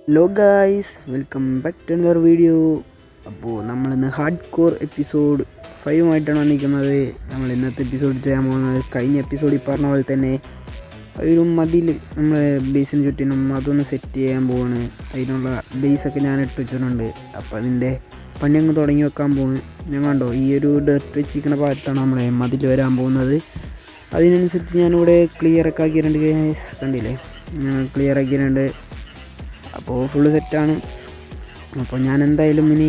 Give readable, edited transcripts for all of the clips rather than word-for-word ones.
Hello guys, welcome back to another video. അപ്പോൾ നമ്മളിന്ന് hard core episode 5 വന്നിരിക്കുന്നത്. നമ്മൾ ഇന്നത്തെ എപ്പിസോഡ് ചെയ്യാൻ പോകുന്നത് കഴിഞ്ഞ എപ്പിസോഡിൽ പറഞ്ഞ പോലെ തന്നെ ഒരു മതിൽ നമ്മളെ ബേസിന് ചുറ്റിനും അതൊന്ന് സെറ്റ് ചെയ്യാൻ പോവാണ്. അതിനുള്ള ബേസൊക്കെ ഞാൻ ഇട്ട് വെച്ചിട്ടുണ്ട്. അപ്പോൾ അതിൻ്റെ പണി അങ്ങ് തുടങ്ങി വെക്കാൻ പോകുന്നു. ഞാൻ കണ്ടോ, ഈ ഒരു ഡർട്ട് വെച്ചിരിക്കുന്ന ഭാഗത്താണ് നമ്മളെ മതിൽ വരാൻ പോകുന്നത്. അതിനനുസരിച്ച് ഞാനിവിടെ ക്ലിയറൊക്കെ ആക്കിയിട്ടുണ്ട് ഗൈസ്. കണ്ടില്ലേ, ഞാൻ ക്ലിയർ ആക്കിയിട്ടുണ്ട്. അപ്പോൾ ഫുള്ള് സെറ്റാണ്. അപ്പോൾ ഞാൻ എന്തായാലും ഇനി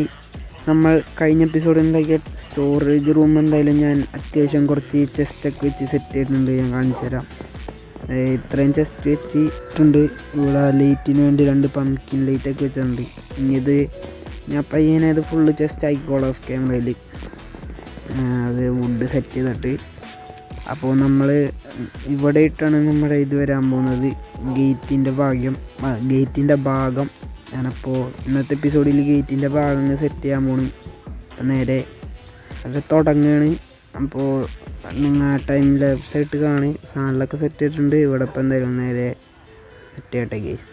നമ്മൾ കഴിഞ്ഞ എപ്പിസോഡ് ഉണ്ടാക്കിയ സ്റ്റോറേജ് റൂം എന്തായാലും ഞാൻ അത്യാവശ്യം കുറച്ച് ചെസ്റ്റൊക്കെ വെച്ച് സെറ്റ് ചെയ്തിട്ടുണ്ട്. ഞാൻ കാണിച്ചു തരാം. ഇത്രയും ചെസ്റ്റ് വെച്ചിട്ടുണ്ട്. ഇവിടെ ലൈറ്റിന് വേണ്ടി 2 പംകിൻ ലൈറ്റൊക്കെ വെച്ചിട്ടുണ്ട്. ഇനി ഇത് ഞാൻ പയ്യനെ ഇത് ഫുള്ള് ചെസ്റ്റ് ആക്കിക്കോളാം ഓഫ് ക്യാമറയിൽ. അത് വുഡ് സെറ്റ് ചെയ്തിട്ട്. അപ്പോൾ നമ്മൾ ഇവിടെ ഇട്ടാണ് നമ്മുടെ ഇത് വരാൻ പോകുന്നത്, ഗേറ്റിൻ്റെ ഭാഗം. ഞാനപ്പോൾ ഇന്നത്തെ എപ്പിസോഡിൽ ഗേറ്റിൻ്റെ ഭാഗം സെറ്റ് ചെയ്യാൻ പോകണം. അപ്പം നേരെ അത് തുടങ്ങുകയാണ്. അപ്പോൾ നിങ്ങൾ ആ ടൈം ലെഫ്റ്റ് സൈഡ് കാണി സാധനങ്ങളൊക്കെ സെറ്റ് ചെയ്തിട്ടുണ്ട്. ഇവിടെ ഇപ്പം എന്തായാലും നേരെ സെറ്റ് ചെയ്യട്ടെ ഗേസ്.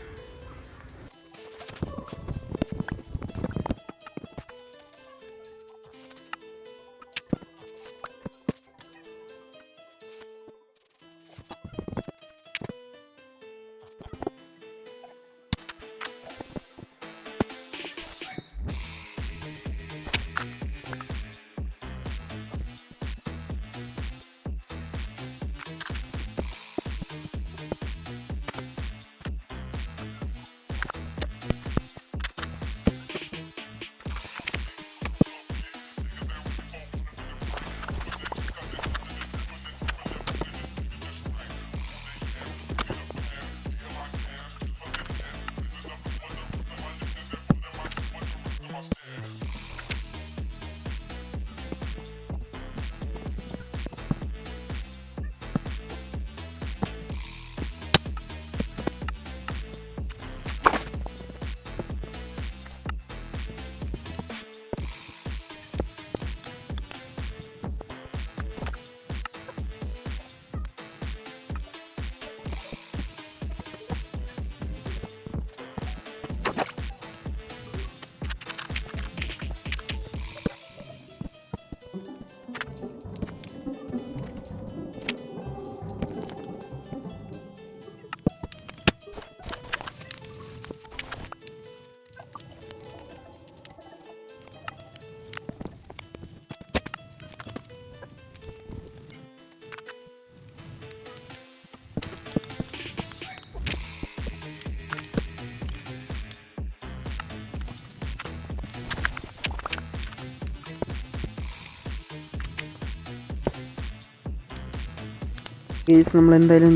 കേസ് നമ്മളെന്തായാലും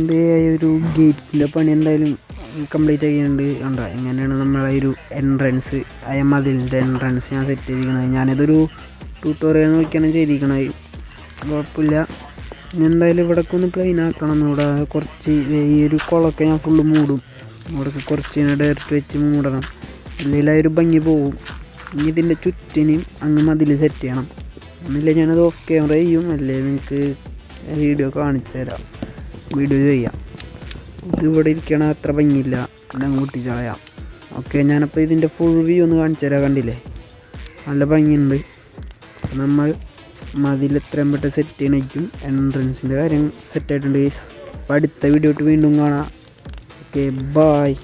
ഒരു ഗേറ്റിൻ്റെ പണി എന്തായാലും കംപ്ലീറ്റ് ആക്കിയിട്ടുണ്ട്. കണ്ടോ എങ്ങനെയാണ് നമ്മളെ ഒരു എൻട്രൻസ്, മതിലിൻ്റെ എൻട്രൻസ് ഞാൻ സെറ്റ് ചെയ്തിരിക്കുന്നത്. ഞാനിതൊരു ട്യൂട്ടോറിയൽ നോക്കിയാണ് ചെയ്തിരിക്കണത്. കുഴപ്പമില്ല. ഇനി എന്തായാലും ഇവിടേക്ക് ഒന്ന് പ്ലെയിൻ ആക്കണം. ഇവിടെ കുറച്ച് ഈ ഒരു കുളമൊക്കെ ഞാൻ ഫുള്ള് മൂടും. ഇവിടേക്ക് കുറച്ച് ഡയറക്റ്റ് വെച്ച് മൂടണം, അല്ലെങ്കിൽ ആ ഒരു ഭംഗി പോവും. ഇനി ഇതിൻ്റെ ചുറ്റിനും അങ്ങ് മതിൽ സെറ്റ് ചെയ്യണം. ഒന്നില്ല ഞാനത് ഓഫ് ക്യാമറ ചെയ്യും, അല്ലേ നിങ്ങൾക്ക് വീഡിയോ കാണിച്ചു തരാം, വീഡിയോ ചെയ്യാം. ഇതിവിടെ ഇരിക്കണ അത്ര ഭംഗിയില്ല, ഇതങ്ങ് പൊട്ടിച്ചളയാം. ഓക്കെ, ഞാനപ്പോൾ ഇതിൻ്റെ ഫുൾ വ്യൂ ഒന്ന് കാണിച്ചു തരാം. കണ്ടില്ലേ, നല്ല ഭംഗിയുണ്ട്. നമ്മൾ മതിൽ എത്രയും പെട്ടെന്ന് സെറ്റ് ചെയ്യണേക്കും. എൻട്രൻസിൻ്റെ കാര്യം സെറ്റായിട്ടുണ്ട് ഗൈസ്. അപ്പോൾ അടുത്ത വീഡിയോ വീണ്ടും കാണാം. Okay, bye.